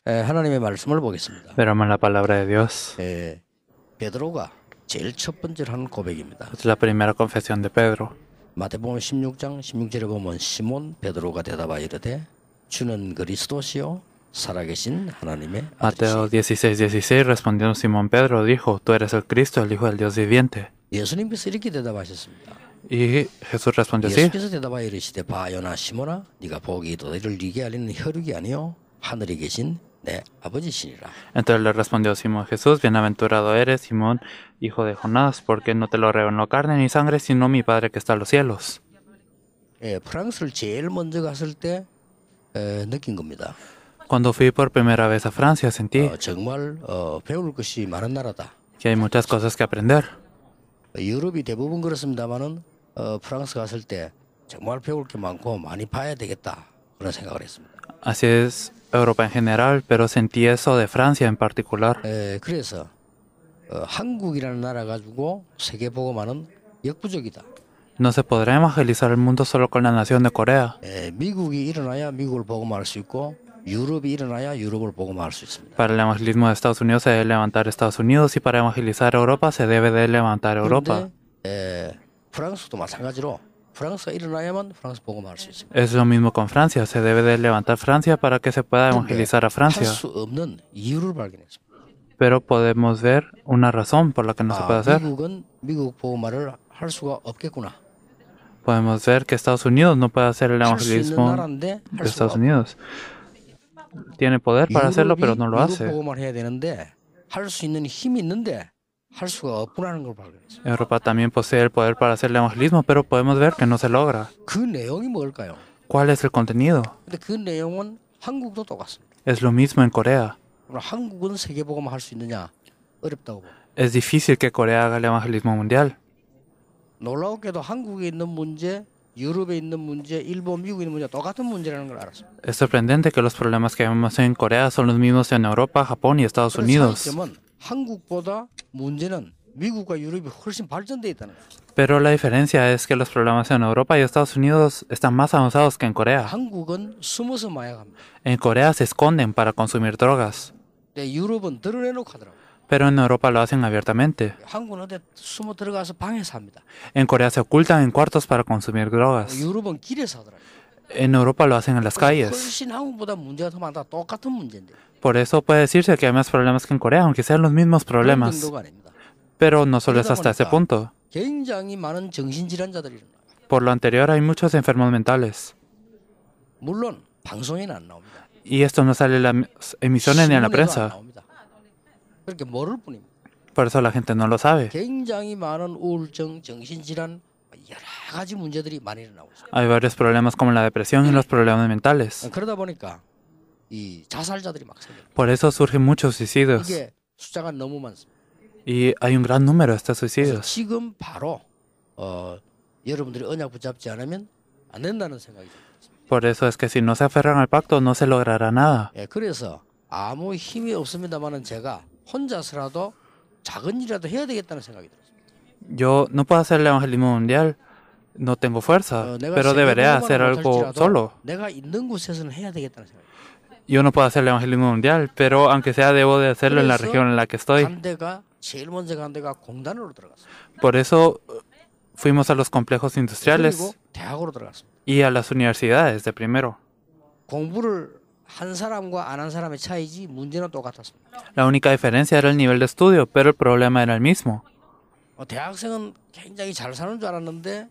하나님의 말씀을 보겠습니다. Veremos la palabra de Dios. 베드로가 제일 첫 번째로 하는 고백입니다. Es la primera confesión de Pedro. 마태복음 16장 16절에 보면 시몬 베드로가 대답하여 이르되 주는 그리스도시요 살아계신 하나님의 Mateo 아들이시니 16:16 respondiendo Simón Pedro dijo, tú eres el Cristo, el Hijo del Dios viviente. 예수님께서 이렇게 대답하셨습니다. Y Jesús respondió así. 예수께서 대답하여 이르시되 봐 요나 시몬아 네가 복이 너희를 네게 알리는 혈육이 아니요 하늘에 계신 내 아버지시니라. Entonces le respondió Simón Jesús, bienaventurado eres, Simón, hijo de Jonás, porque no te lo reveló carne ni sangre, sino mi Padre que está en los cielos. 프랑스를 제일 먼저 갔을 때 느낀 겁니다. Cuando fui por primera vez a Francia sentí 정말 배울 것이 많은 나라다. que hay muchas cosas que aprender. 유럽이 대부분 그렇습니다만은 프랑스 갔을 때 정말 배울 게 많고 많이 봐야 되겠다 그런 생각을 했습니다. Así es Europa en general, pero sentí eso de Francia en particular. 그래서 한국이라는 나라 가지고 세계 복음화는 역부족이다. No se podrá evangelizar el mundo solo con la nación de Corea. 미국이 일어나야 미국을 복음화할 수 있고 유럽이 일어나야 유럽을 복음화할 수 있습니다. Para el evangelismo de Estados Unidos se debe levantar Estados Unidos y para evangelizar Europa se debe de levantar Europa. 그런데 프랑스도 마찬가지로 프랑스가 일어나야만 프랑스 복음화할 수 있습니다. Es lo mismo con Francia, se debe de levantar Francia para que se pueda evangelizar a Francia. 할 수 없는 이유를 발견했습니다. Pero podemos ver una razón por la que no se puede hacer. 미국은 미국 복음화를 할 수가 없겠구나. Podemos ver que Estados Unidos no puede hacer el 할 수 있는 evangelismo 나라인데 할 de 수가 Estados 없고. Unidos. Tiene poder para hacerlo, pero no lo 유럽 hace. 복음화를 해야 되는데 할 수 있는 힘이 있는데 할 수가 없구나는 걸 발견했어요. Europa también posee el poder para hacer el evangelismo, pero podemos ver que no se logra. 그 내용이 뭘까요? ¿Cuál es el contenido? 근데 그 내용은 한국도 똑같습니다. Es lo mismo en Corea. 그럼 한국은 세계 복음화 할 수 있느냐? 어렵다고 봅니다. Es difícil que Corea haga el evangelismo mundial. 놀라웠게도 한국에 있는 문제, 유럽에 있는 문제, 일본, 미국에 있는 문제 똑같은 문제라는 걸 알았습니다. Es sorprendente que los problemas que vemos en Corea son los mismos en Europa, Japón y Estados Unidos. 차이점은 한국보다 문제는 미국과 유럽이 훨씬 발전돼 있다는 거예요. Pero la diferencia es que los problemas en Europa y Estados Unidos están más avanzados que en Corea. 한국은 숨어서 마약합니다. En Corea se esconden para consumir drogas, 근데 유럽은 드러내놓고 하더라고요. pero en Europa lo hacen abiertamente. 한국은 어디 숨어 들어가서 방에서 합니다. En Corea se ocultan en cuartos para consumir drogas. 유럽은 길에서 하더라고요. En Europa lo hacen en las calles. 훨씬 한국보다 문제가 더 많다. 똑같은 문제인데. Por eso puede decirse que hay más problemas que en Corea, aunque sean los mismos 그런 problemas. 정도가 아닙니다. Pero no solo es hasta ese punto. 굉장히 많은 정신질환자들이 일어나요. Por lo anterior hay muchos enfermos mentales. 물론 방송에는 안 나옵니다. Y esto no sale en las emisiones ni en la 신문에도 안 prensa. 나옵니다. 그렇게 모를 뿐입니다. Por eso la gente no lo sabe. 굉장히 많은 우울증, 정신질환 여러 가지 문제들이 많이 일어나고 있어요. Hay varios problemas como la depresión y los problemas mentales. 그러다 보니까 이 자살자들이 막 생겨요. Por eso surgen muchos suicidios. 이게 숫자가 너무 많습니다. Y hay un gran número de estos 그래서 suicidios. 지금 바로 여러분들이 언약 붙잡지 않으면 안 된다는 생각이 듭니다. Por eso es que si no se aferran al pacto no se logrará nada. 그래서 아무 힘이 없습니다만은 제가 혼자서라도 작은 일이라도 해야 되겠다는 생각이 들었습니다. Yo no puedo hacer el evangelismo mundial, no tengo fuerza, 내가 pero deberé 세계 hacer 복음화를 algo 못할지라도 solo. 내가 있는 곳에서는 해야 되겠다는 생각이 들었습니다. Yo no puedo hacer el evangelismo mundial, pero aunque sea debo de hacerlo en la región en la que estoy. 간 데가 제일 먼저 간 데가 공단으로 들어갔습니다. Por eso fuimos a los complejos 그리고 industriales 대학으로 들어갔습니다. y a las universidades de primero. 공부를 한 사람과 안 한 사람의 차이지 문제는 똑같았습니다. La única diferencia era el nivel de estudio, pero el problema era el mismo. 대학생은 굉장히 잘 사는 줄 알았는데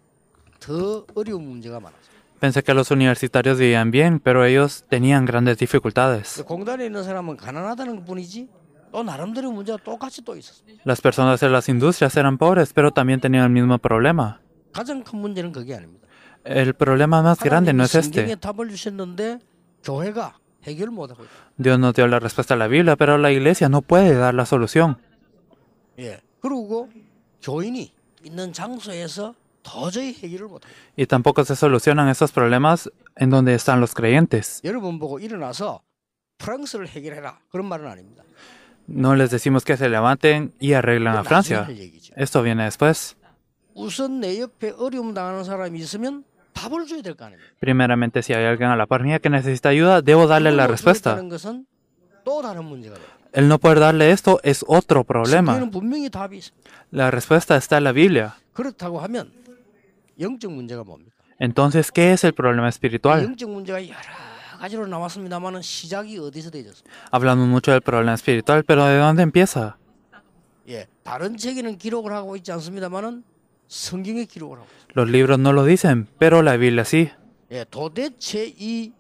더 어려운 문제가 많았어요. Pensé que los universitarios vivían bien, pero ellos tenían grandes dificultades. 공단에 있는 사람은 가난하다는 뿐이지 또 나름대로 문제가 똑같이 또 있었어요. Las personas de las industrias eran pobres, pero también tenían el mismo problema. 가장 큰 문제는 그게 아닙니다. El problema más grande no es 성경에 este. 답을 주셨는데 교회가 해결 못하고 있다. Dios nos dio la respuesta a la Biblia, pero la iglesia no puede dar la solución. 그리고 교인이 있는 장소에서 도저히 해결을 못해요. Y tampoco se solucionan estos problemas en donde están los creyentes. 여러분 보고 일어나서 프랑스를 해결해라 그런 말은 아닙니다. No les decimos que se levanten y arreglen a Francia. 할 얘기죠. Esto viene después. 우선 내 옆에 어려움 당하는 사람이 있으면 답을 줘야 될 거 아닙니까? Primeramente, si hay alguien a la par mía que necesita ayuda, debo darle la respuesta. 하는 것은 또 다른 문제가 돼요. El no poder darle esto es otro problema. 성경에는 분명히 답이 있어요. La respuesta está en la Biblia. 그렇다고 하면 영적 문제가 뭡니까? Entonces, ¿qué es el problema 이 espiritual? 영적 문제가 여러 가지로 나왔습니다만은 시작이 어디서 되졌습니까? Hablamos mucho del problema espiritual, pero ¿de dónde empieza? 예, 다른 책에는 기록을 하고 있지 않습니다만은 성경에 기록을 하고 있습니다. Los libros no lo dicen, pero la Biblia sí. 예, 도대체 이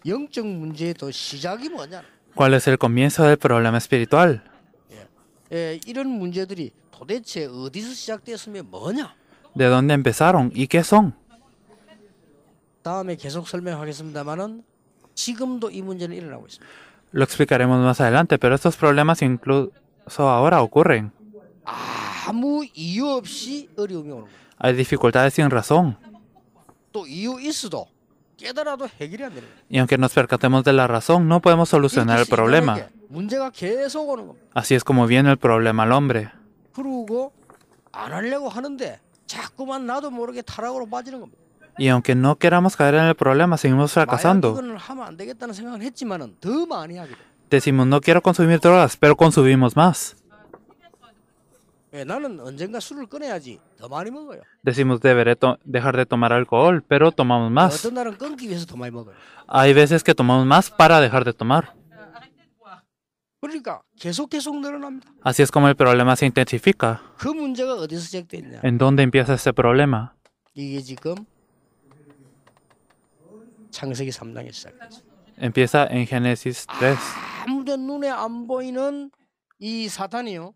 영적 문제의 더 시작이 뭐냐? ¿Cuál es el comienzo del problema espiritual? 예, 이런 문제들이 도대체 어디서 시작되었으면 뭐냐? ¿De dónde empezaron y qué son? 다음에 계속 설명하겠습니다만은 지금도 이 문제는 일어나고 있습니다. Lo explicaremos más adelante, pero estos problemas incluso ahora ocurren. 아무 이유 없이 어려움이 오는 거예요. Hay dificultades sin razón. 또 이유 있어도 깨달아도 해결이 안 되는 거예요. Y aunque nos percatemos de la razón, no podemos solucionar el problema. 인간에게 문제가 계속 오는 겁니다. Así es como viene el problema al hombre. 그러고 안 하려고 하는데 자꾸만 나도 모르게 타락으로 빠지는 겁니다. Y aunque no queramos caer en el problema, seguimos 만약 fracasando. 이거는 하면 안 되겠다는 생각을 했지만은 더 많이 하게 돼요. Decimos, no quiero consumir drogas, pero consumimos más. 예, 나는 언젠가 술을 끊어야지 더 많이 먹어요. Decimos, deberé dejar de tomar alcohol, pero tomamos más. 어떤 날은 끊기 위해서 더 많이 먹어요. Hay veces que tomamos más para dejar de tomar. 그러니까 계속 늘어납니다. Así es como el problema se intensifica. 그 문제가 어디서 시작됐냐? ¿En dónde empieza este problema? 이게 지금 창세기 3장에 시작됐어요. Empieza en Génesis 3. 아무도 눈에 안 보이는 이 사탄이요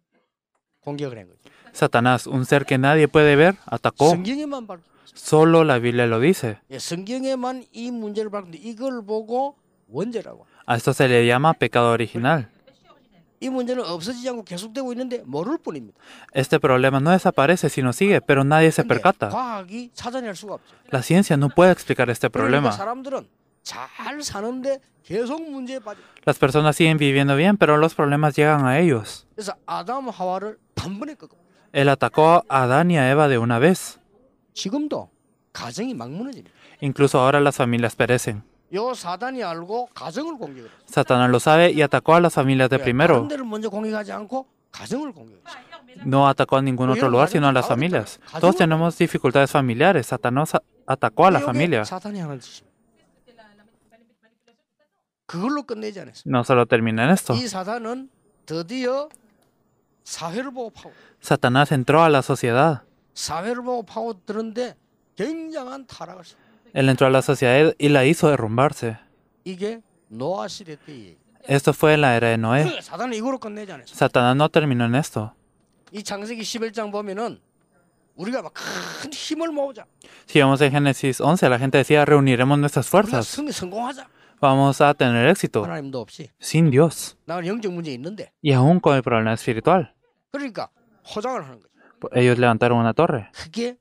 공격을 한 거죠. Satanás, un ser que nadie puede ver, atacó. 성경에만 밝혀. Solo la Biblia lo dice. 예, 성경에만 이 문제를 밝히는데 이걸 보고 원죄라고. A esto se le llama pecado original. 이 문제는 없어지지 않고 계속되고 있는데 모를 뿐입니다. Este problema no desaparece, sino sigue, pero nadie se 근데 percata. 과학이 찾아낼 수가 없죠. La ciencia no puede explicar este 그러니까 problema. 사람들은 잘 사는데 계속 문제에 빠져. Las personas siguen viviendo bien, pero los problemas llegan a ellos. 그래서 아담 하와를 단번에 꺾어. Él atacó a Adán y a Eva de una vez. 지금도 가정이 막 무너집니다. Incluso ahora las familias perecen. 요 사단이 알고 가정을 공격을 했어요. Satanás lo sabe y atacó a las familias de primero. 다른 데를 먼저 공격하지 않고 가정을 공격했어요. No atacó a ningún otro lugar, sino a las familias. Todos tenemos dificultades familiares. Satanás atacó a la familia. 사탄이 하는 짓입니다. 그걸로 끝내지 않았어요. No solo termina en esto. 이 사단은 드디어 사회를 보고 파고 Satanás entró a la sociedad. 사회를 보고 파고드는데 굉장한 타락을 했어요. Él entró a la sociedad y la hizo derrumbarse. 이게 노아 시대 때 얘기. Esto fue en la era de Noé. 사단은 이걸로 끝내지 않았어요. Satanás no terminó en esto. 이 창세기 11장 보면은 우리가 막 큰 힘을 모으자. Si vamos en Génesis 11, la gente decía, reuniremos nuestras 우리가 fuerzas. 성공하자. Vamos a tener éxito. 하나님도 없이 Sin Dios. 나는 영적 문제 있는데. Y aún con el problema espiritual. 그러니까 포장을 하는 거죠. Ellos levantaron una torre. 그게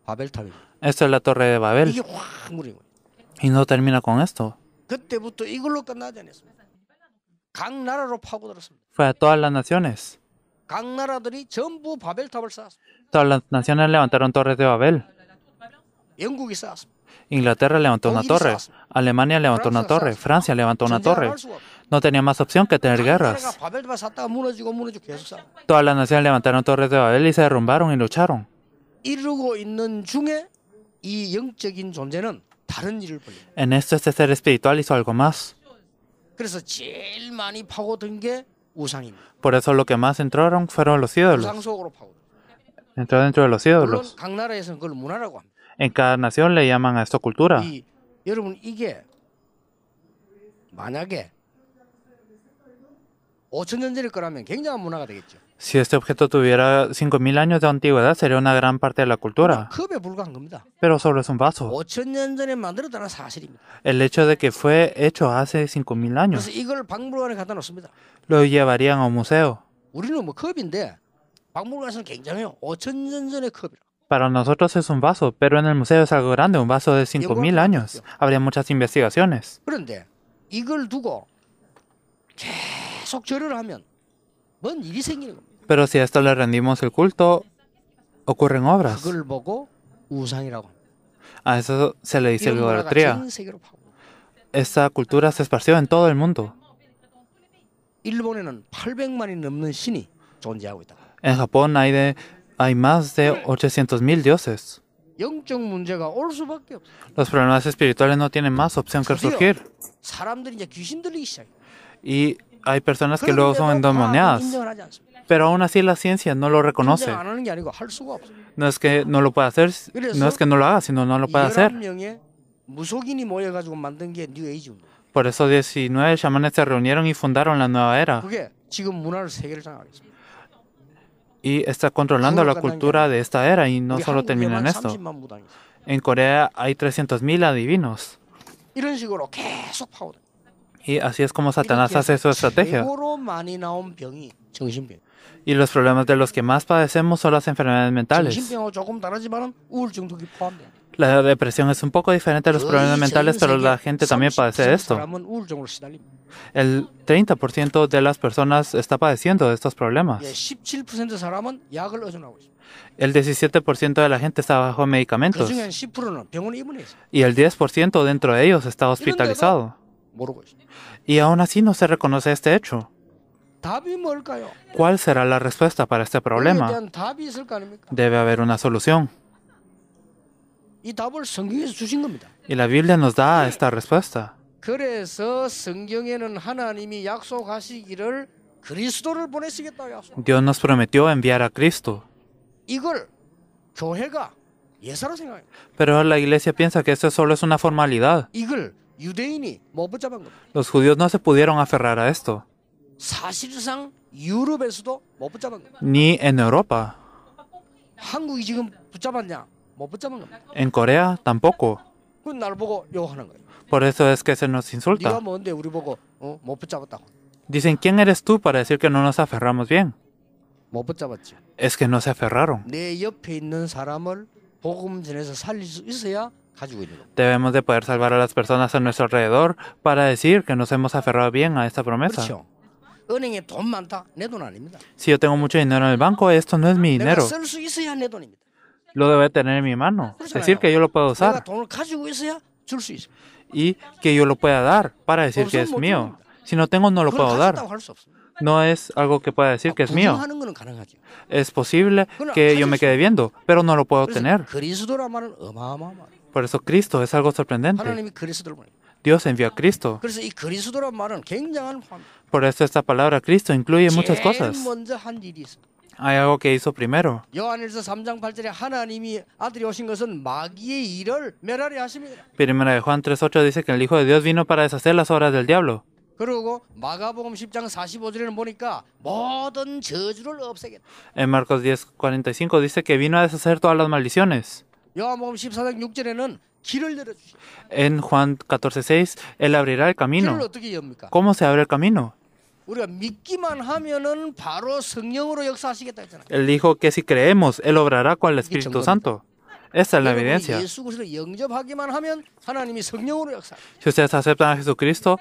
바벨탑입니다. Esto es la torre de Babel. 이게 확 무너진 거예요. Y no termina con esto. 그때부터 이걸로 끝나지 않았습니다. 각 나라로 파고들었습니다. Fue a todas las naciones. 각 나라들이 전부 바벨탑을 쌓았습니다. Todas las naciones levantaron torres de Babel. 영국이 쌓았습니다. Inglaterra levantó una torre. Alemania levantó una torre. Francia levantó una torre. No tenía más opción que tener guerras. 바벨탑을 쌓다가 무너지고 계속 쌓아. Todas las naciones levantaron torres de Babel y se derrumbaron y lucharon. 이루고 있는 중에 이 영적인 존재는 다른 일을 벌립니다. En esto este ser espiritual hizo algo más. 그래서 제일 많이 파고든 게 우상입니다. Por eso lo que más entraron fueron los ídolos. 우상 속으로 파고든. Entró dentro de los 물론 ídolos. 각 나라에서는 그걸 문화라고 합니다. En cada nación le llaman a esto cultura. 여러분 이게 만약에 5,000년 전일 거라면 굉장한 문화가 되겠죠. Si este objeto tuviera 5.000 años de antigüedad, sería una gran parte de la cultura. 컵에 불과한 겁니다. Pero solo es un vaso. 5,000년 전에 만들었다는 사실입니다. El hecho de que fue hecho hace 5.000 años. 그래서 이걸 박물관에 갖다 놓습니다. Lo llevarían a un museo. 우리는 뭐 컵인데 박물관에서는 굉장해요. 5,000년 전의 컵이라. Para nosotros es un vaso, pero en el museo es algo grande, un vaso de 5.000 años. Habría muchas investigaciones. 그런데 이걸 두고 계속 절을 하면 뭔 일이 생기는 겁니다. Pero si a esto le rendimos el culto, ocurren obras. 그걸 보고 우상이라고 합니다. A eso se le dice 이런 문화가 idolatría. 전 세계로 파고. esta cultura se esparció en todo el mundo. 일본에는 800만이 넘는 신이 존재하고 있다. En Japón hay más de 800,000 dioses. 영적 문제가 올 수밖에 없어. Los problemas espirituales no tienen más opción que surgir. 사람들이 이제 귀신 들리기 시작해. Y hay personas que luego son 그런데도 과학은 endemoniadas. 인정을 하지 않습니다. Pero aún así la ciencia no lo reconoce. 인정 안 하는 게 아니고 할 수가 없어. No es que no lo pueda hacer, no es que no lo haga, sino no lo puede hacer. 11명의 무속인이 모여가지고 만든 게 뉴 에이지 운동. Por eso 19 chamanes se reunieron y fundaron la nueva era. 그게 지금 문화를 세계를 장악하고 있습니다. Y está controlando la cultura de esta era y no 우리 solo termina en 한국에만 esto. 30만 무당이 있어요. En Corea hay 300,000 adivinos. 이런 식으로 계속 파고들. Y así es como Satanás hace su estrategia. 최고로 많이 나온 병이 정신병. Y los problemas de los que más padecemos son las enfermedades mentales. 정신병하고 조금 다르지만은 우울증도 포함돼요. La depresión es un poco diferente a los problemas mentales, pero la gente también padece de esto. 사람은 우울증으로 시달립니다. El 30% de las personas está padeciendo de estos problemas. 17% 사람은 약을 의존하고 있습니다. El 17% de la gente está bajo medicamentos. 그중에 10%는 병원에 입원해 있어요. Y el 10% dentro de ellos está hospitalizado. 모르고 있습니다. Y aún así no se reconoce este hecho. 답이 뭘까요? ¿Cuál será la respuesta para este 이에 problema? 대한 답이 있을 거 아닙니까? Debe haber una solución. 이 답을 성경에서 주신 겁니다. Y la Biblia nos da esta respuesta. 그래서 성경에는 하나님이 약속하시기를 그리스도를 보내시겠다고 약속. Dios nos prometió enviar a Cristo. 이걸 교회가 예사로 생각해요. Pero la iglesia piensa que esto solo es una formalidad. 이걸 유대인이 못 붙잡은 겁니다. Los judíos no se pudieron aferrar a esto. 사실상 유럽에서도 못 붙잡은 겁니다. Ni en Europa. 한국이 지금 붙잡았냐? 못 붙잡은 겁니다. En Corea tampoco. 그건 날 보고 욕하는 거예요. Por eso es que se nos 네가 insulta. 뭔데 우리 보고 못 붙잡았다고. Dicen, ¿quién eres tú para decir que no nos aferramos bien? 못 붙잡았지. Es que no se aferraron. 내 옆에 있는 사람을 복음 전해서 살릴 수 있어야 가지고 있는 겁니다. Debemos de poder salvar a las personas a nuestro alrededor para decir que nos hemos aferrado bien a esta promesa. 그렇죠. 은행에 돈 많다. 내 돈 아닙니다. Si yo tengo mucho dinero en el banco, esto no es mi 내가 dinero. 쓸 수 있어야 내 돈입니다. Lo debe tener en mi mano. Decir que yo lo puedo 내가 usar 돈을 가지고 있어야 줄 수 있습니다. y que yo lo pueda dar para decir que es mío. Si no tengo, no lo 그걸 puedo dar. 가졌다고 할 수 없습니다. No es algo que pueda decir que es mío. 부정하는 거는 가능하죠. Es posible que yo me quede viendo, pero no lo puedo 그래서 tener. 그리스도란 말은 어마어마한 말이에요. Por eso Cristo es algo sorprendente. 하나님이 그리스도를 보내요. Dios envió a Cristo. 그래서 이 그리스도란 말은 굉장한 환. Por eso esta palabra Cristo incluye muchas 제일 cosas. 먼저 한 일이 있어. Hay algo que hizo primero. 요한일서 3장 8절에 하나님이 아들이 오신 것은 마귀의 일을 멸하려 하십니다. Primera de Juan 3:8 dice que el Hijo de Dios vino para deshacer las obras del diablo. 그리고 마가복음 10장 45절에는 보니까 모든 저주를 없애겠다. En Marcos 10:45 dice que vino a deshacer todas las maldiciones. 요한복음 14장 6절에는 길을 열어주시. En Juan 14:6, Él abrirá el 길을 camino. 어떻게 엽니까? ¿Cómo se abre el camino? 우리가 믿기만 하면은 바로 성령으로 역사하시겠다 했잖아요. Él dijo que si creemos, Él obrará con el Espíritu Santo. Esta es la 여러분이 evidencia. 예수 그리스도를 영접하기만 하면 하나님이 성령으로 역사. Si ustedes aceptan a Jesucristo,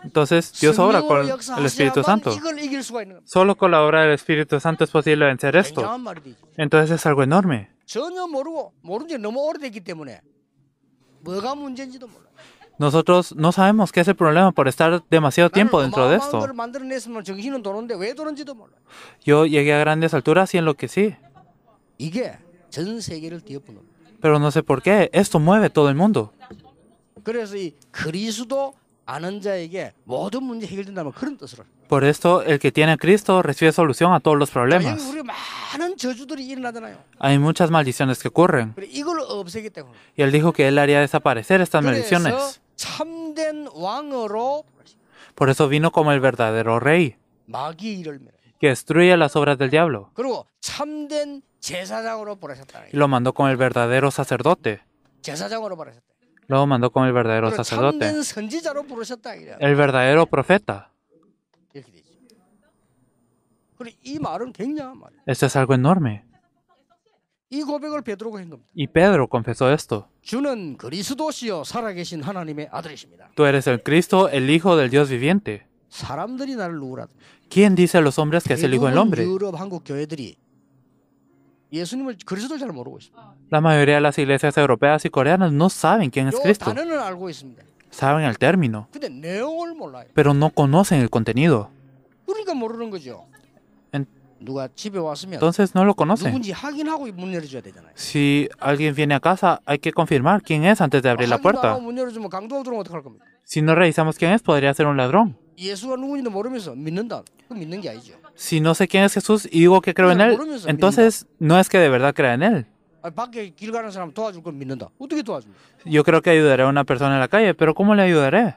entonces Dios obra con el Espíritu Santo. 이걸 이길 수가 있는 겁니다. Solo con la obra del Espíritu Santo es posible vencer esto. 굉장한 말이 되죠. Entonces es algo enorme. 전혀 모르고 모른 지 너무 오래됐기 때문에 뭐가 문제인지도 몰라요. Nosotros no sabemos qué es el problema por estar demasiado tiempo dentro de 어마어마한 esto. 걸 만들어냈으면 정신은 도는데 왜 도는지도 몰라요. Yo llegué a grandes alturas y enloquecí. 이게 전 세계를 뒤엎은 겁니다. Pero no sé por qué. Esto mueve todo el mundo. 그래서 이 그리스도 아는 자에게 모든 문제 해결된다면 그런 뜻으로. Por esto, el que tiene a Cristo recibe solución a todos los 여기 problemas. 우리 많은 저주들이 일어나잖아요. Hay muchas maldiciones que ocurren. 그래 이걸 없애겠다고. Y Él dijo que Él haría desaparecer estas 그래서 maldiciones. 참된 왕으로 Por eso vino como el verdadero rey, 마귀의 일을 멸해. que destruye las obras del diablo. 그리고 참된 제사장으로 보내셨다. Y lo mandó como el verdadero sacerdote. 제사장으로 보내셨다. Luego mandó como el verdadero 그리고 sacerdote. 참된 선지자로 부르셨다. 이래. El verdadero profeta. 이렇게 되죠. 그리고 이 말은 굉장한 말이에요. Esto es algo enorme. 이 고백을 베드로가 한 겁니다. Y Pedro confesó esto. 주는 그리스도시요 살아계신 하나님의 아들이십니다. Tú eres el Cristo, el Hijo del Dios viviente. 사람들이 나를 누구라? ¿Quién dice a los hombres que es el Hijo del Hombre? 유럽 한국 교회들이 예수님을 그리스도를 잘 모르고 있습니다. La mayoría de las iglesias europeas y coreanas no saben quién es 요 Cristo. 단어는 알고 있습니다. Saben el término, 근데 내용을 몰라요. pero no conocen el contenido. 그러니까 모르는 거죠. En- 누가 집에 왔으면 Entonces no lo conocen. 누군지 확인하고 문 열어줘야 되잖아요. Si alguien viene a casa, hay que confirmar quién es antes de abrir la puerta. 확인하고 문 열어주면 강도가 들어오면 어떡할 겁니까? Si no revisamos quién es, podría ser un ladrón. 예수가 누군지도 모르면서 믿는다. 그 믿는 게 아니죠. Si no sé quién es Jesús y digo que creo en él, entonces no es que de verdad crea en él. 밖에 길 가는 사람 도와줄 건 믿는다. 어떻게 도와줍니까? Yo creo que ayudaré a una persona en la calle, pero ¿cómo le ayudaré?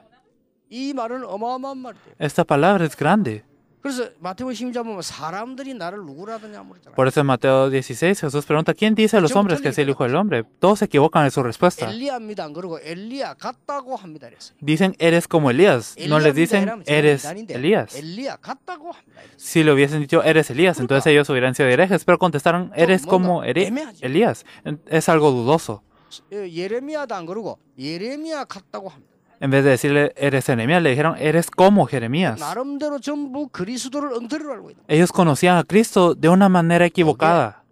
이 말은 어마어마한 말이에요. Esta palabra es grande. 그래서 마태복음 16장 보면 사람들이 나를 누구라더냐 물었잖아요. Por eso en Mateo 16 Jesús pregunta, ¿quién dice a los hombres que es el Hijo del Hombre? Todos se equivocan en su respuesta. 엘리야입니다. 안 그러고 엘리야 같다고 합니다. 그랬어요. Dicen, eres como Elías. No les dicen, eres Elías. 엘리야 같다고 합니다. 그랬어요. Si le hubiesen dicho, eres Elías, entonces ellos hubieran sido herejes, pero contestaron, eres como Elías. Es algo dudoso. 예레미야도 안 그러고 예레미야 같다고 합니다. En vez de decirle, eres Jeremías, le dijeron, eres como Jeremías. 나름대로 전부 그리스도를 엉터리로 알고 있다. Ellos conocían a Cristo de una manera equivocada.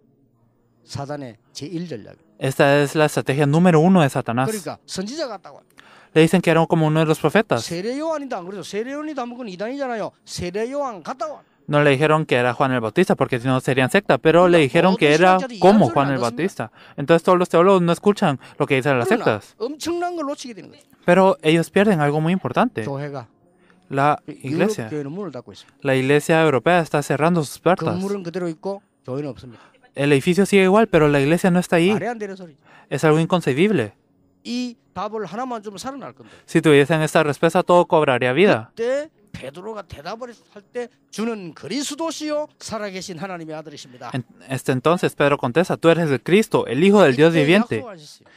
사단의 제1 전략. Esta es la estrategia número 1 de Satanás. 그러니까 선지자 같다고 합니다. Le dicen que eran como uno de los profetas. 세례 요한이다 안 그러죠. 세례 요한이 담은 이단이잖아요. 세례 요한 같다고 합니다. No le dijeron que era Juan el Bautista porque si no serían secta, pero le dijeron que era como Juan el Bautista. Entonces todos los teólogos no escuchan lo que dicen las 그러나 sectas. 엄청난 걸 놓치게 되는 거죠. Pero ellos pierden algo muy importante. 교회가 La 유럽 iglesia. 교회는 문을 닫고 있습니다. La iglesia europea está cerrando sus puertas. 건물은 그대로 있고 교회는 없습니다. El edificio sigue igual, pero la iglesia no está ahí. 말이 안 되는 소리죠. Es algo inconcebible. 이 답을 하나만 주면 살아날 건데. Si tuviesen esta respuesta, todo cobraría vida. 그때 베드로가 대답을 할 때 주는 그리스도시요 살아계신 하나님의 아들이십니다. Entonces Pedro contesta, tú eres el Cristo, el Hijo del Dios 이때 viviente. 약속하셨어요.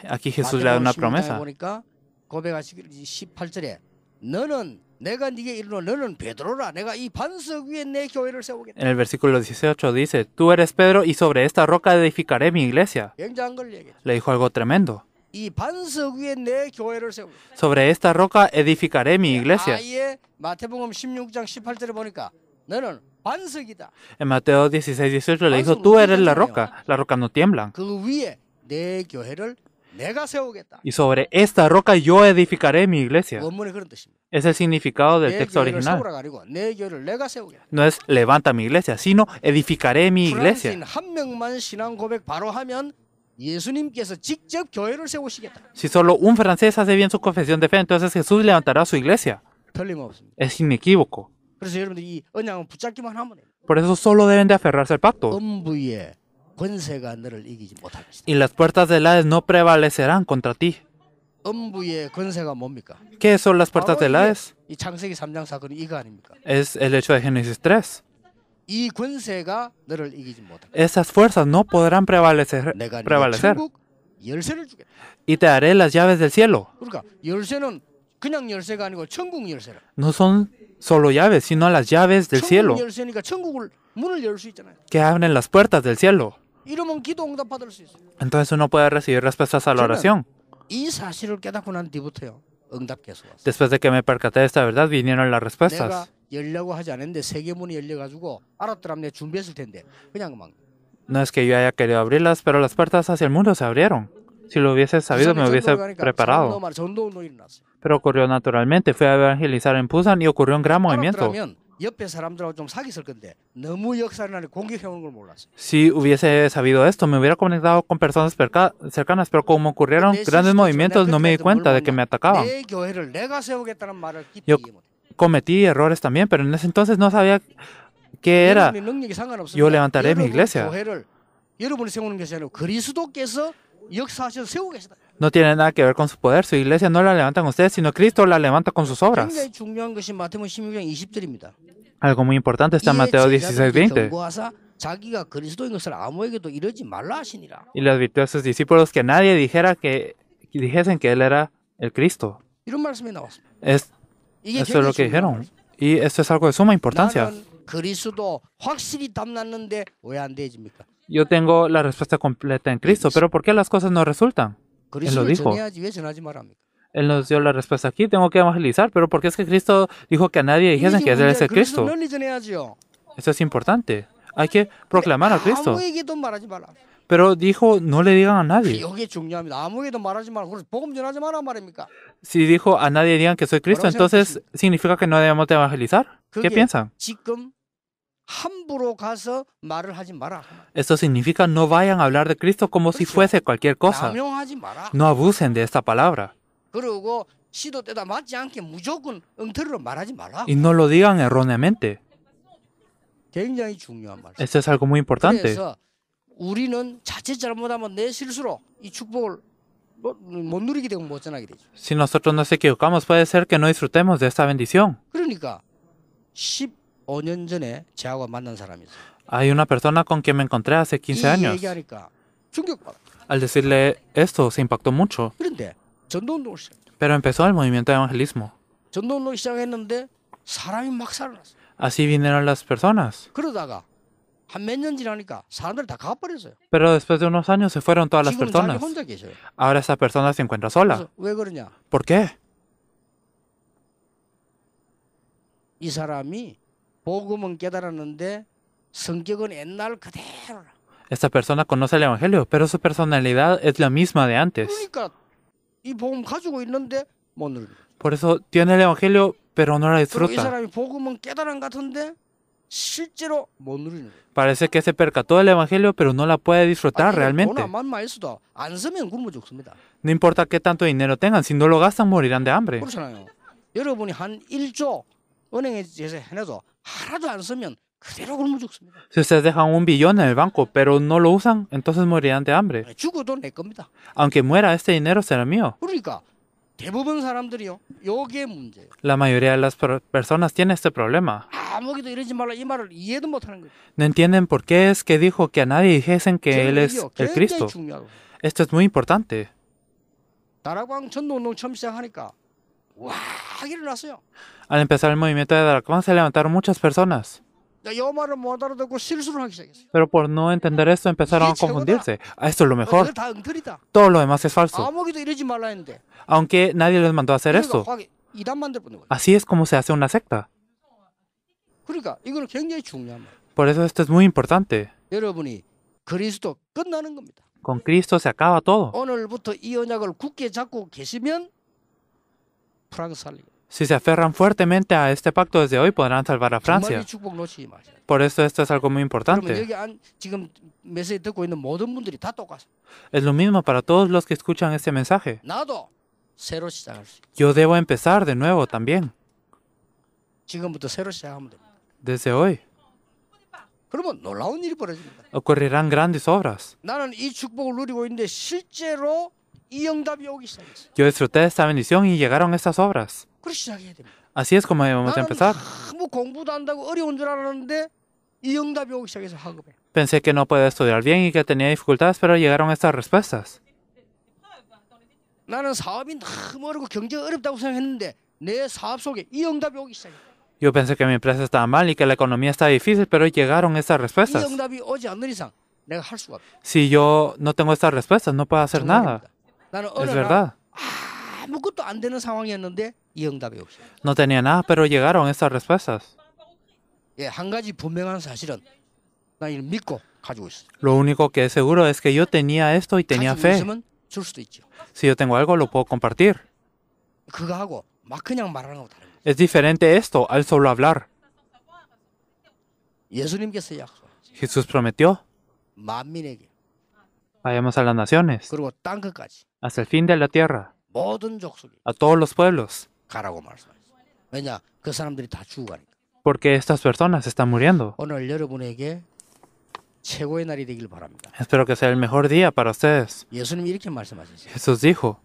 Aquí Jesús le da una promesa. 보니까 고백하시길 18절에 너는 내가 네게 이르노 너는 베드로라 내가 이 반석 위에 내 교회를 세우겠다. En el versículo 18 dice, tú eres Pedro y sobre esta roca edificaré mi iglesia. 굉장한 걸 얘기해. Le dijo algo tremendo. 이 반석 위에 내 교회를 세우겠다. Sobre esta roca edificaré mi iglesia. 아예 마태복음 16장 18절에 보니까 너는 반석이다. En Mateo 16:18 le dijo, tú eres la roca no tiembla. 그 위에 내 교회를 내가 세우겠다. Y sobre esta roca yo edificaré mi iglesia. 원문에 그런 뜻입니다. Es el significado del 내 texto 교회를 original. 세우라가 아니고 내 교회를 내가 세우겠다. No es levanta mi iglesia, sino edificaré mi iglesia. 프랑스인 한 명만 신앙 고백 바로 하면 예수님께서 직접 교회를 세우시겠다. Si solo un francés hace bien su confesión de fe, entonces Jesús levantará su iglesia. 틀림없습니다. Es inequívoco. 그래서 여러분들이 이 언약은 붙잡기만 하면 돼요. Por eso solo deben de aferrarse al pacto. 음부의 권세가 너를 이기지 못할 것이다. Y las puertas del Hades no prevalecerán contra ti. 음부의 권세가 뭡니까? ¿Qué son las puertas del Hades? 이 창세기 3장 사건이 이거 아닙니까? Es el hecho de Génesis 3. 이 권세가 너를 이기지 못할 것이다. Esas fuerzas no podrán prevalecer. 내가 네게 천국 열쇠를 주겠다. Y te daré las llaves del cielo. 그러니까 열쇠는 그냥 열쇠가 아니고 천국 열쇠라. No son solo llaves, sino las llaves del cielo, 천국 열쇠니까 천국을 문을 열 수 있잖아요. que abren las puertas del cielo. 이러면 기도 응답 받을 수 있어요. Entonces uno puede recibir respuestas a la oración. 이 사실을 깨닫고 난 뒤부터요. 응답 계속 왔어요. Después de que me percaté de esta verdad, vinieron las 내가 respuestas. 열려고 하지 않았는데 세계 문이 열려가지고 알았더라면 내가 준비했을 텐데 그냥 막. No es que yo haya querido abrirlas, pero las puertas hacia el mundo se abrieron. Si lo hubiese sabido, me hubiese preparado. 전도운동이 일어났어요. Pero ocurrió naturalmente. Fui a evangelizar en Pusan y ocurrió un gran movimiento. 알았더라면 옆에 사람들하고 좀 사귀었을 건데 너무 역사를 공격해오는 걸 몰랐어요. Si hubiese sabido esto, me hubiera conectado con personas cercanas, pero como ocurrieron grandes movimientos, no me di cuenta de que me atacaban. 내 교회를 내가 세우겠다는 말을 깊이 Yo 이해 못해. cometí errores también, pero en ese entonces no sabía qué era. 여러분의 능력이 상관없습니다. Yo levantaré mi 여러분 iglesia. 교회를 여러분이 세우는 것이 아니고 그리스도께서 역사하셔서 세우고 계시다. No tiene nada que ver con su poder. Su iglesia no la levantan ustedes, sino Cristo la levanta con sus obras. 굉장히 중요한 것이 마태복음 16장 20절입니다. Algo muy importante está en Mateo 16:20. 경고하사 자기가 그리스도인 것을 아무에게도 이러지 말라 하시니라. Y le advirtió a sus discípulos que nadie dijesen que él era el Cristo. 이런 말씀이 나왔습니다. 이게 Esto es lo que dijeron. Y esto es algo de suma importancia. 나는 그리스도 확실히 답났는데 왜 안 되집니까? Yo tengo la respuesta completa en Cristo, pero ¿por qué las cosas no resultan? Él lo 그리스도를 dijo. 전해야지 왜 전하지 말합니까? Él nos dio la respuesta aquí. Tengo que evangelizar, pero ¿por qué es que Cristo dijo que a nadie dijesen que él es el 그리스도 Cristo? 널리 전해야지요. Esto es importante. Hay que proclamar a Cristo. 아무에게도 말하지 말라. Pero dijo, no le digan a nadie. 이게 중요합니다. 아무에게도 말하지 말고 그래서 복음 전하지 마라 말입니까? Si dijo a nadie digan que soy Cristo, entonces ¿significa que no debemos de evangelizar? ¿Qué 그게 piensan? 지금 함부로 가서 말을 하지 마라. Esto significa no vayan a hablar de Cristo como si fuese cualquier cosa. 남용하지 마라. No abusen de esta palabra. 그리고 시도 때다 맞지 않게 무조건 엉터리로 말하지 마라. Y no lo digan erróneamente. 굉장히 중요한 말씀. Esto es algo muy importante. 그래서 우리는 자칫 잘못하면 내 실수로 이 축복을 못 누리게 되고 못 전하게 되죠. Si nosotros nos equivocamos, puede ser que no disfrutemos de esta bendición. 그러니까 15년 전에 저하고 만난 사람이 있어요. Hay una persona con quien me encontré hace 15 이 años. 얘기하니까 충격받아. Al decirle esto, se impactó mucho. 그런데 전도운동을 시작. Pero empezó el movimiento de evangelismo. 전도운동 시작했는데 사람이 막 살아났어요. Así vinieron las personas. 그러다가 한 몇 년 지나니까 사람들이 다 가버렸어요. Pero después de unos años se fueron todas las 지금 자기 personas. 혼자 계셔요. Ahora esa persona se encuentra sola. 그래서 왜 그러냐? ¿Por qué? 이 사람이 복음은 깨달았는데 성격은 옛날 그대로라. Esta persona conoce el evangelio, pero su personalidad es la misma de antes. 그러니까 이 복음 가지고 있는데 못 누립니다. Por eso tiene el evangelio, pero no la 그리고 이 disfruta. 사람이 복음은 깨달은 것 같은데 실제로 못 누리는 거예요. Parece que se percató del evangelio, pero no la puede disfrutar 돈 realmente. 아만 많이 써도 안 쓰면 굶어 죽습니다. No importa qué tanto dinero tengan, si no lo gastan morirán de hambre. 그렇잖아요. 여러분이 한 1조 은행에서 해내도 하나도 안 쓰면 그대로 굶어 죽습니다. Si ustedes dejan 1 billón en el banco, pero no lo usan, entonces morirán de hambre. 죽어도 내 겁니다. Aunque muera, este dinero será mío. 그러니까 대부분 사람들이요. 요게 문제예요. La mayoría de las personas tienen este problema. 아무기도 이러지 말라 이 말을 이해도 못하는 거예요. No entienden por qué es que dijo que a nadie dijesen que Él es el 굉장히 Cristo. 중요하고. Esto es muy importante. 다락방 전도운동 처음 시작하니까 와 일어났어요. Al empezar el movimiento de Darakwan se levantaron muchas personas. 요 말을 못 알아듣고 실수를 하기 시작했어요. Pero por no entender esto empezaron a confundirse. Esto es lo mejor. 이거 다 엉터리다. Todo lo demás es falso. 아무기도 이러지 말라 했는데. Aunque nadie les mandó a hacer esto. 그러니까 이단 만들 뿐인 거예요. Así es como se hace una secta. 그러니까 이거는 굉장히 중요한 말이에요. Por eso esto es muy importante. 여러분이 그리스도 끝나는 겁니다. Con Cristo se acaba todo. 오늘부터 이 언약을 굳게 잡고 계시면 프랑스 살리고. Si se aferran fuertemente a este pacto desde hoy, podrán salvar a 정말 Francia. 이 축복 놓치지 마세요. Por eso esto es algo muy 그러면 importante. 여기 지금 메시지 듣고 있는 모든 분들이 다 똑같아요. Es lo mismo para todos los que escuchan este mensaje. 나도 새로 시작할 수 있어요. Yo debo empezar de nuevo también, 지금부터 새로 시작하면 됩니다. desde hoy. 그러면 놀라운 일이 벌어집니다. Ocurrirán grandes obras. 나는 이 축복을 누리고 있는데 실제로 이 응답이 오기 시작했어요. Yo disfruté de esta bendición y llegaron estas obras. 그렇게 시작해야 됩니다. Así es como debemos 나는 empezar. 너무 공부도 한다고 어려운 줄 알았는데 이 응답이 오기 시작해서 학업해. Pensé que no podía estudiar bien y que tenía dificultades, pero llegaron estas respuestas. 나는 사업이 너무 어렵고 경제가 어렵다고 생각했는데 내 사업 속에 이 응답이 오기 시작해. Yo pensé que mi empresa estaba mal y que la economía estaba difícil, pero llegaron estas 이 respuestas. 응답이 오지 않는 이상 내가 할 수가 없어. Si yo no tengo estas respuestas, no puedo hacer nada. 나는 Es 어느 날 verdad. 아무것도 안 되는 상황이었는데 이 응답이 오기 시작해. No tenía nada, pero llegaron estas respuestas. 예, 한 가지 분명한 사실은 나 이를 믿고 가지고 있어. Lo único que es seguro es que yo tenía esto y tenía 가지고 fe. 있으면 줄 수도 있죠. Si yo tengo algo, lo puedo compartir. 그거하고 막 그냥 말하는 거하고 다른 거예요. Es diferente esto al solo hablar. 예수님께서 약속하셨어요. Jesús prometió, 만민에게 vayamos a las naciones, 그리고 땅 끝까지 hasta el fin de la tierra, 모든 족속이 a todos los pueblos, 가라고 말씀하셨어요. 왜냐? 그 사람들이 다 죽어가니까. porque estas personas están muriendo. 오늘 여러분에게 최고의 날이 되길 바랍니다. Espero que sea el mejor día para ustedes. 예수님이 이렇게 말씀하셨어요. Jesús dijo,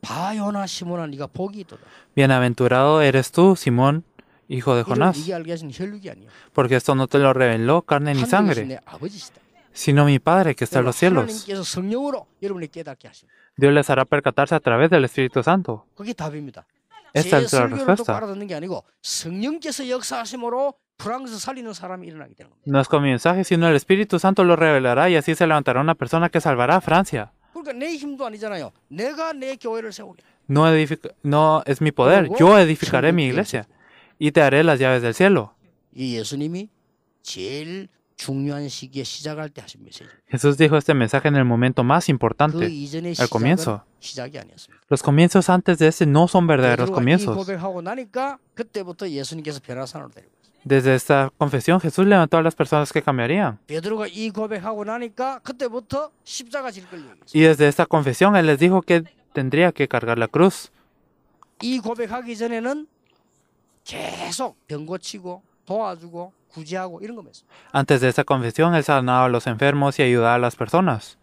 바요나 시몬아 네가 복이 있도다. Bienaventurado eres tú, Simón, hijo de 이를 Jonás, 네게 알게 하신 혈육이 아니야. porque esto no te lo reveló carne ni 하늘에 계신 sangre, 내 아버지시다. sino mi Padre que está en los cielos. 하나님께서 성령으로 여러분을 깨닫게 하십니다. Dios les hará percatarse a través del Espíritu Santo. 그게 답입니다. Esta 제 es la 설교를 듣고 respuesta. 알아듣는 게 아니고 성령께서 역사하심으로 프랑스 살리는 사람이 일어나게 되는 겁니다. No es con mi mensaje, sino el Espíritu Santo lo revelará y así se levantará una persona que salvará a Francia. 그러니까 내 힘도 아니잖아요. 내가 내 교회를 세우게. No es mi poder, yo edificaré mi iglesia y te haré las llaves del cielo. 이 예수님이 제일 중요한 시기에 시작할 때 하신 메시지. Jesús dijo este mensaje en el momento más 그 importante, 이전의 al 시작은 comienzo. 시작이 아니었습니다. Los comienzos antes de ese no son verdaderos 베드로가 이 comienzos. 고백하고 나니까 그때부터 예수님께서 변화산으로 데리고 있어요. Desde esta confesión, Jesús levantó a las personas que cambiarían. 베드로가 이 고백하고 나니까 그때부터 십자가 질 걸 얘기했어요. Y desde esta confesión, Él les dijo que tendría que cargar la cruz. 이 고백하기 전에는 계속 병 고치고 도와주고 구제하고 이런 거였어요. Antes de esta confesión, Él sanaba a los enfermos y ayudaba a las personas.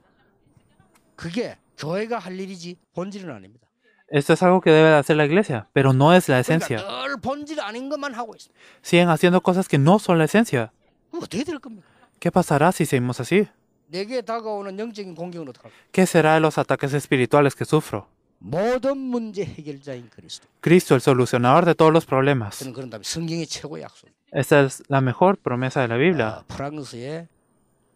그게 교회가 할 일이지 본질은 아닙니다. Esto es algo que debe de hacer la iglesia, pero no es la 그러니까 esencia. 늘 본질 아닌 것만 하고 있습니다. Siguen haciendo cosas que no son la esencia. 그럼 어떻게 될 겁니까? ¿Qué pasará si seguimos así? 내게 다가오는 영적인 공격은 어떡할까? ¿Qué será de los ataques espirituales que sufro? 모든 문제 해결자인 그리스도. Cristo, el solucionador de todos los problemas. 저는 그런 다음에 성경의 최고의 약속. Esta es la mejor promesa de la Biblia. 프랑스에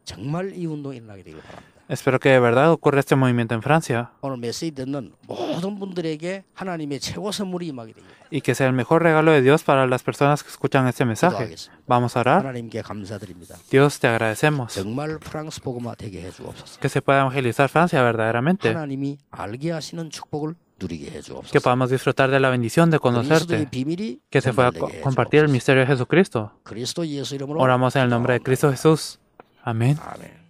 정말 이 운동이 일어나게 되길 바랍니다. Espero que de verdad ocurra este movimiento en Francia 오늘 메시지 듣는 모든 분들에게 하나님의 최고 선물이 임하게 되길 바랍니다. y que sea el mejor regalo de Dios para las personas que escuchan este mensaje. 기도하겠습니다. Vamos a orar. 하나님께 감사드립니다. Dios, te agradecemos 정말 프랑스 복음화 되게 해주옵소서. que se pueda evangelizar Francia verdaderamente, 하나님이 알게 하시는 축복을 누리게 que 해주옵소서. podamos disfrutar de la bendición de 그리스도의 conocerte, 비밀이 que se pueda 전달되게 compartir el 해주옵소서. misterio de Jesucristo. 그리스도 예수 이름으로 Oramos en el nombre de Cristo Jesús. Amén. 아멘.